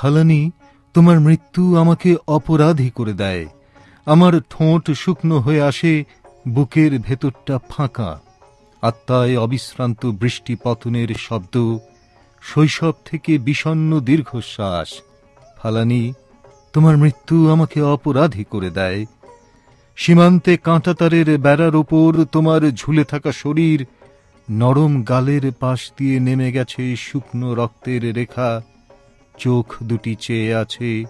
ফালানি, তোমার মৃত্যু আমাকে অপরাধী করে দেয়। আমার ঠোঁট শুকনো হয়ে আসে, বুকের ভেতরটা ফাঁকা। আত্মায় অবিশ্রান্ত বৃষ্টি পতনের শব্দ, শৈশব থেকে বিষণ্ণ দীর্ঘশ্বাস। ফালানি, তোমার মৃত্যু আমাকে অপরাধী করে দেয়। সীমান্তে কাঁটাতারের বেড়ার ওপর তোমার ঝুলে থাকা শরীর, নরম গালের পাশ দিয়ে নেমে গেছে শুকনো রক্তের রেখা। চোখ দুটি চেয়ে আছে,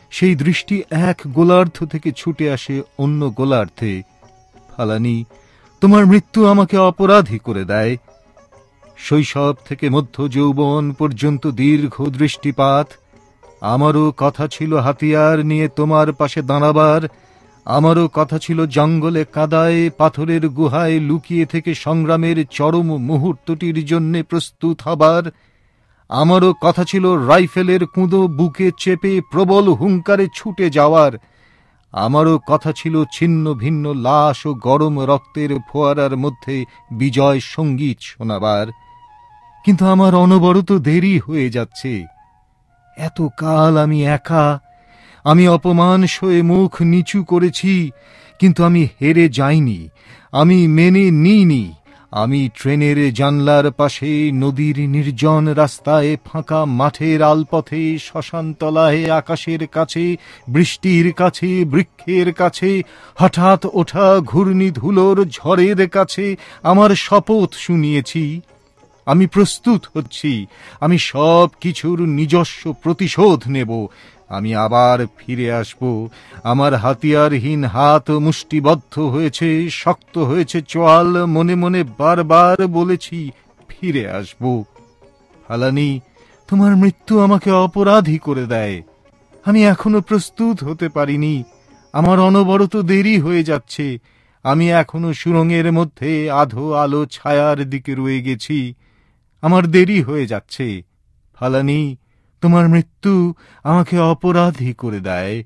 সেই দৃষ্টি এক গোলার্ধ থেকে ছুটে আসে অন্য গোলার্ধে। ফালানি, তোমার মৃত্যু আমাকে অপরাধী করে দেয়। শৈশব থেকে মধ্য যৌবন পর্যন্ত দীর্ঘ দৃষ্টিপাত। আমারও কথা ছিল হাতিয়ার নিয়ে তোমার পাশে দাঁড়াবার। আমারও কথা ছিল জঙ্গলে কাদায় পাথরের গুহায় লুকিয়ে থেকে সংগ্রামের চরম মুহূর্তটির জন্যে প্রস্তুত হবার। আমারও কথা ছিল রাইফেলের কুঁদো বুকে চেপে প্রবল হুঙ্কারে ছুটে যাওয়ার। আমারও কথা ছিল ছিন্ন ভিন্ন লাশ ও গরম রক্তের ফোয়ারার মধ্যে বিজয় সঙ্গীত শোনাবার। কিন্তু আমার অনবরত দেরি হয়ে যাচ্ছে। এত কাল আমি একা, আমি অপমান সয়ে মুখ নিচু করেছি, কিন্তু আমি হেরে যাইনি, আমি মেনে নিইনি। আমি ট্রেনের জানলার পাশে, নদীর নির্জন রাস্তায়, ফাঁকা মাঠের আলপথে, শ্মশানতলায়, আকাশের কাছে, বৃষ্টির কাছে, বৃক্ষের কাছে, হঠাৎ ওঠা ঘূর্ণিধুলোর ঝড়ের কাছে আমার শপথ শুনিয়েছি। আমি প্রস্তুত হচ্ছি, আমি সব কিছুর নিজস্ব প্রতিশোধ নেব। আমি আবার ফিরে আসব। আমার হাতিয়ারহীন হাত মুষ্টিবদ্ধ হয়েছে, শক্ত হয়েছে চোয়াল। মনে মনে বারবার বলেছি, ফিরে আসব। ফালানি, তোমার মৃত্যু আমাকে অপরাধী করে দেয়। আমি এখনো প্রস্তুত হতে পারিনি। আমার অনবরত দেরি হয়ে যাচ্ছে। আমি এখনো সুড়ঙ্গের মধ্যে আধো আলো ছায়ার দিকে রয়ে গেছি। আমার দেরি হয়ে যাচ্ছে। ফালানি, তোমার মৃত্যু আমাকে অপরাধী করে দেয়।